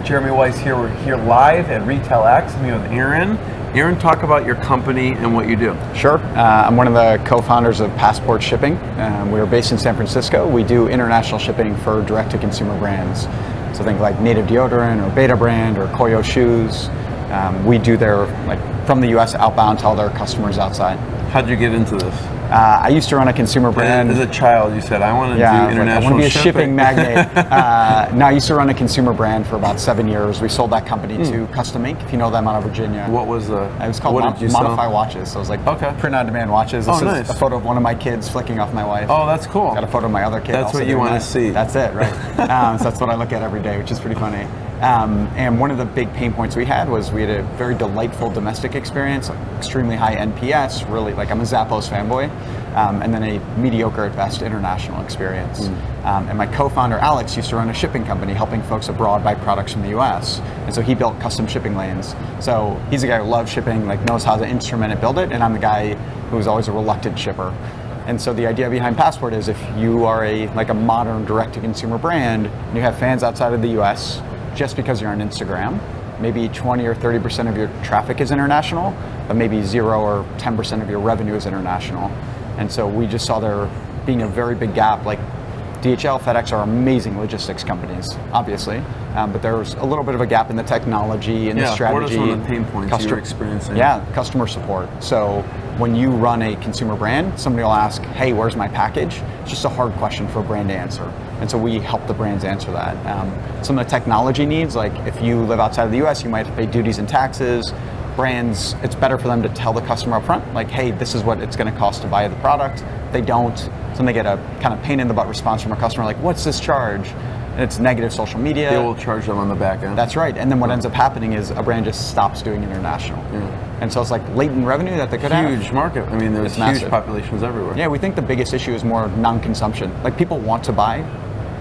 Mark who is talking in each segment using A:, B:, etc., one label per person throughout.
A: Jeremy Weiss here. We're here live at RetailX. I'm here with Aaron. Aaron, talk about your company and what you do.
B: Sure. I'm one of the co-founders of Passport Shipping. We're based in San Francisco. We do international shipping for direct-to-consumer brands. So think like Native Deodorant or Beta Brand or Koyo Shoes. We do their, from the US outbound to all their customers outside.
A: How'd you get into this?
B: I used to run a consumer brand.
A: As a child, you said, I want to do international
B: I want to be a shipping magnate. No, I used to run a consumer brand for about 7 years. We sold that company to Custom Ink, if you know them, out of Virginia.
A: What was the?
B: It was called Modify Watches. So it was like print-on-demand watches. This is a photo of one of my kids flicking off my wife.
A: Oh, that's cool.
B: Got a photo of my other kid.
A: That's what you want to see.
B: That's it, right? So that's what I look at every day, which is pretty funny. And one of the big pain points we had was we had a very delightful domestic experience, extremely high NPS, really, I'm a Zappos fanboy, and then a mediocre at best international experience. And my co-founder Alex used to run a shipping company helping folks abroad buy products from the US. And so he built custom shipping lanes. So he's a guy who loves shipping, knows how to instrument and build it, and I'm the guy who was always a reluctant shipper. And so the idea behind Passport is if you are a modern direct-to-consumer brand, and you have fans outside of the US, just because you're on Instagram, maybe 20 or 30% of your traffic is international, but maybe 0 or 10% of your revenue is international. And so we just saw there being a very big gap. DHL, FedEx are amazing logistics companies, obviously, but there's a little bit of a gap in the technology and the strategy.
A: What are some of the pain points you're experiencing?
B: Yeah, customer support. So when you run a consumer brand, somebody will ask, hey, where's my package? It's just a hard question for a brand to answer. And so we help the brands answer that. Some of the technology needs, if you live outside of the US, you might have to pay duties and taxes. Brands, it's better for them to tell the customer up front, hey, this is what it's going to cost to buy the product. They don't, so they get a kind of pain in the butt response from a customer, what's this charge? And it's negative social media.
A: They will charge them on the back end.
B: That's right. And then what ends up happening is a brand just stops doing international. And so it's latent revenue that they could have.
A: Huge market. I mean, there's huge populations everywhere.
B: Yeah, we think the biggest issue is more non-consumption. People want to buy.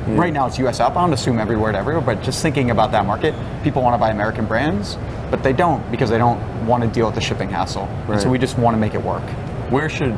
B: Right now it's US outbound, assume everywhere to everywhere, but just thinking about that market, people want to buy American brands, but they don't because they don't want to deal with the shipping hassle. Right. So we just want to make it work.
A: Where should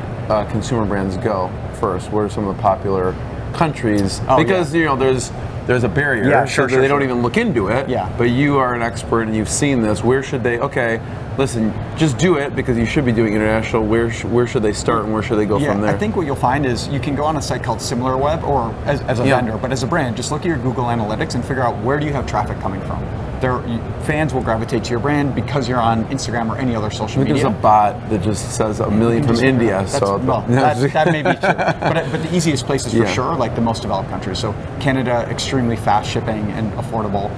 A: consumer brands go first? Where are some of the popular countries? Because there's a barrier, they don't even look into it. But you are an expert and you've seen this. Where should they? Okay, listen, just do it because you should be doing international. Where should they start and where should they go from there?
B: I think what you'll find is you can go on a site called SimilarWeb or as a vendor, but as a brand, just look at your Google Analytics and figure out where do you have traffic coming from. Fans will gravitate to your brand because you're on Instagram or any other social media.
A: There's a bot that just says a million from India.
B: That may be true. But the easiest places for sure, the most developed countries. So Canada, extremely fast shipping and affordable.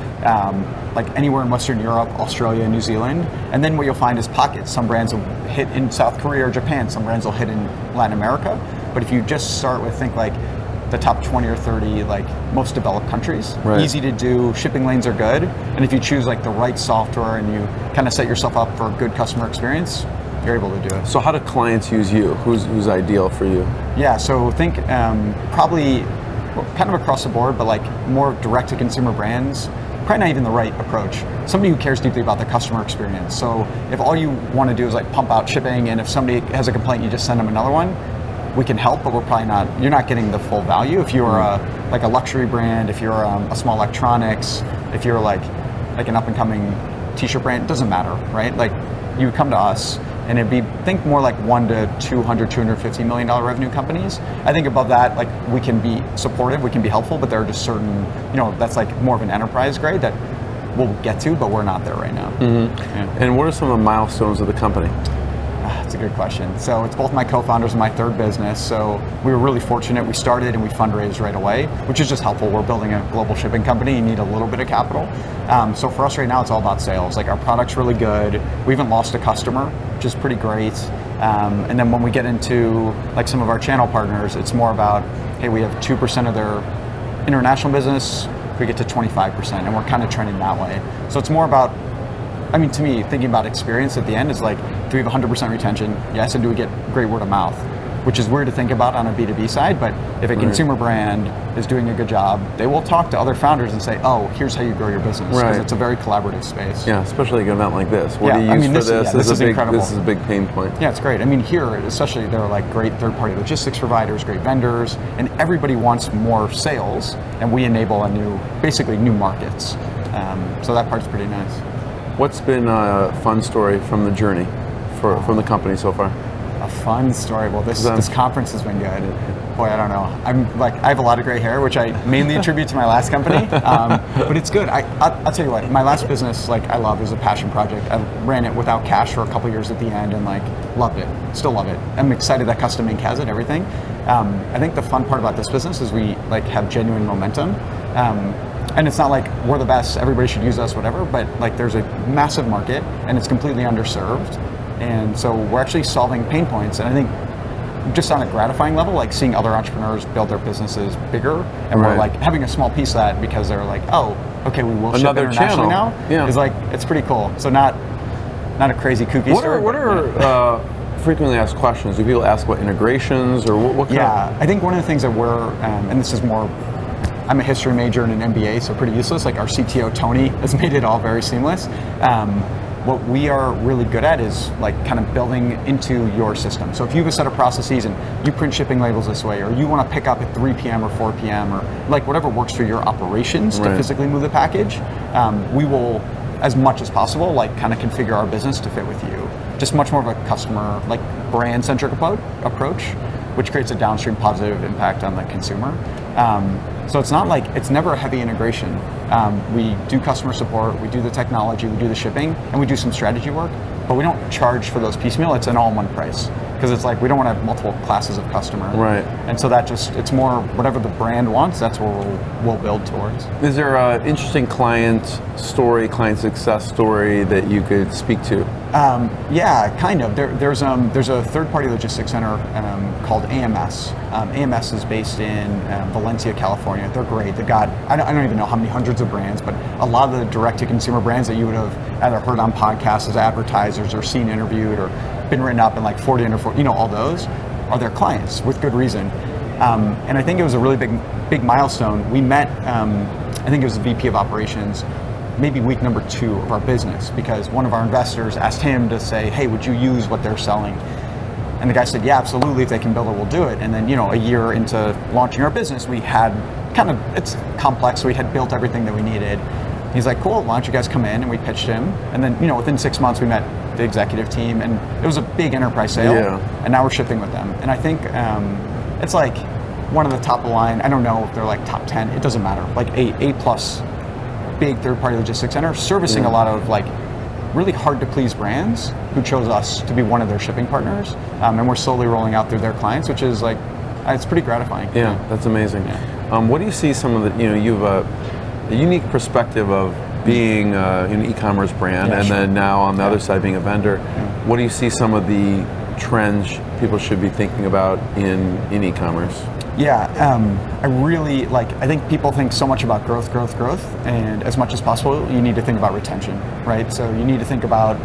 B: Anywhere in Western Europe, Australia, New Zealand. And then what you'll find is pockets. Some brands will hit in South Korea or Japan. Some brands will hit in Latin America. But if you just start with the top 20 or 30 most developed countries. Easy to do, shipping lanes are good, and if you choose the right software and you kind of set yourself up for a good customer experience, you're able to do it.
A: So how do clients use you? Who's ideal for you?
B: Yeah, so think probably kind of across the board, but more direct to consumer brands, probably not even the right approach. Somebody who cares deeply about the customer experience. So if all you want to do is pump out shipping, and if somebody has a complaint, you just send them another one, we can help, but you're not getting the full value. If you're a luxury brand, if you're a small electronics, if you're an up and coming t-shirt brand, it doesn't matter, right? You come to us and it'd be, think more like 1 to 200, $250 million revenue companies. I think above that, we can be supportive, we can be helpful, but there are just certain, that's more of an enterprise grade that we'll get to, but we're not there right now.
A: And what are some of the milestones of the company?
B: That's a good question. So it's both my co-founders and my third business. So we were really fortunate. We started and we fundraised right away, which is just helpful. We're building a global shipping company. You need a little bit of capital. So for us right now, it's all about sales. Our product's really good. We haven't lost a customer, which is pretty great. And then when we get into some of our channel partners, it's more about, hey, we have 2% of their international business. We get to 25%, and we're kind of trending that way. So it's more about, to me, thinking about experience at the end is do we have 100% retention? Yes, and do we get great word of mouth? Which is weird to think about on a B2B side, but if a consumer brand is doing a good job, they will talk to other founders and say, oh, here's how you grow your business. Because it's a very collaborative space.
A: Yeah, especially an event like this. What do you use for this?
B: This is incredible.
A: This is a big pain point.
B: Yeah, it's great. Here, especially, there are great third-party logistics providers, great vendors, and everybody wants more sales, and we enable basically new markets. So that part's pretty nice.
A: What's been a fun story from the journey from the company so far?
B: A fun story. Well, this conference has been good. Boy, I don't know. I have a lot of gray hair, which I mainly attribute to my last company, but it's good. I'll tell you what. My last business, I love. It was a passion project. I ran it without cash for a couple years at the end, and loved it. Still love it. I'm excited that Custom Ink has it. Everything. I think the fun part about this business is we have genuine momentum. And it's not like we're the best, everybody should use us, whatever, but there's a massive market and it's completely underserved. And so we're actually solving pain points. And I think just on a gratifying level, seeing other entrepreneurs build their businesses bigger, and we're having a small piece of that because they're oh, okay, we will ship internationally now.
A: Yeah.
B: Is it's pretty cool. So not a crazy kooky story.
A: What are frequently asked questions? Do people ask what integrations or what kind of?
B: I think one of the things that we're, and this is more, I'm a history major and an MBA, so pretty useless. Our CTO, Tony, has made it all very seamless. What we are really good at is kind of building into your system. So if you have a set of processes and you print shipping labels this way, or you want to pick up at 3 p.m. or 4 p.m. or whatever works for your operations to physically move the package, we will, as much as possible, kind of configure our business to fit with you. Just much more of a customer, brand-centric approach, which creates a downstream positive impact on the consumer. So it's not it's never a heavy integration. We do customer support, we do the technology, we do the shipping, and we do some strategy work, but we don't charge for those piecemeal. It's an all-in-one price. Because it's we don't want to have multiple classes of customer.
A: Right.
B: And so it's more whatever the brand wants, that's what we'll build towards.
A: Is there an interesting client success story that you could speak to?
B: Yeah, kind of. There's a third-party logistics center called AMS. AMS is based in Valencia, California. They're great. They've got, I don't even know how many hundreds of brands, but a lot of the direct-to-consumer brands that you would have either heard on podcasts as advertisers or seen interviewed or been written up in 40 under 40, all those are their clients with good reason. And I think it was a really big milestone. We met, I think it was the VP of operations, maybe week number 2 of our business, because one of our investors asked him to say, hey, would you use what they're selling? And the guy said, yeah, absolutely. If they can build it, we'll do it. And then, a year into launching our business, we had it's complex, so we had built everything that we needed. He's like, cool, why don't you guys come in? And we pitched him. And then, within 6 months, we met the executive team, and it was a big enterprise sale.
A: Yeah.
B: And now we're shipping with them. And I think it's one of the top of the line. I don't know if they're top 10. It doesn't matter. A plus big third-party logistics center servicing a lot of really hard to please brands who chose us to be one of their shipping partners. And we're slowly rolling out through their clients, which is it's pretty gratifying.
A: Yeah, that's amazing. Yeah. What do you see some of the, you have a unique perspective of being an e-commerce brand, and then now on the other side being a vendor. Yeah. What do you see some of the trends people should be thinking about in e-commerce?
B: Yeah, I really I think people think so much about growth, and as much as possible, you need to think about retention, right? So you need to think about,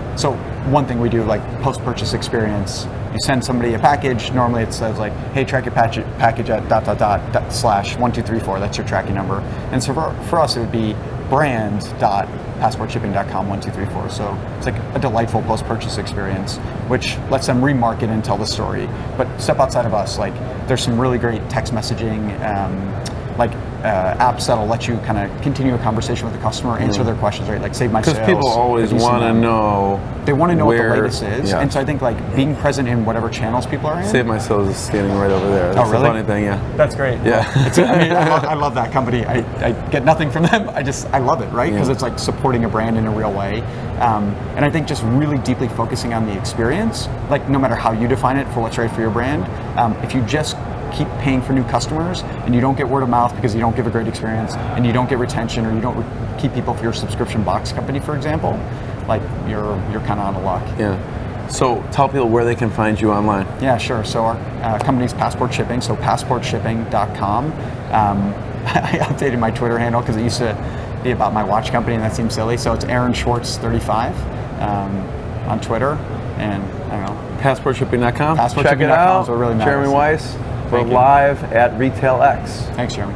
B: one thing we do, post-purchase experience, you send somebody a package, normally it says hey, track your package at ... /1234, that's your tracking number. And so for us, it would be brand.passportshipping.com 1234. So it's a delightful post-purchase experience, which lets them remarket and tell the story. But step outside of us, there's some really great text messaging, apps that'll let you kind of continue a conversation with the customer, answer their questions, right? Save my sales.
A: Because people always want to know.
B: They want to know what the latest is, and so I think being present in whatever channels people are in.
A: Save My Sales is standing right over there. That's
B: really?
A: a funny thing, yeah.
B: That's great.
A: Yeah.
B: I love that company. I get nothing from them. I love it, right? Because it's supporting a brand in a real way. And I think just really deeply focusing on the experience, no matter how you define it for what's right for your brand, if you just keep paying for new customers and you don't get word of mouth because you don't give a great experience and you don't get retention, or you don't keep people for your subscription box company, for example, you're kind of out of luck.
A: Yeah. So tell people where they can find you online.
B: Yeah, sure. So our company's Passport Shipping, so passportshipping.com. I updated my Twitter handle because it used to be about my watch company and that seemed silly. So it's Aaron Schwartz 35 on Twitter, and I don't know.
A: Passportshipping.com.
B: Passportshipping.com.
A: Check it out.
B: So it really matters.
A: Jeremy Weiss. We're live at RetailX.
B: Thanks, Jeremy.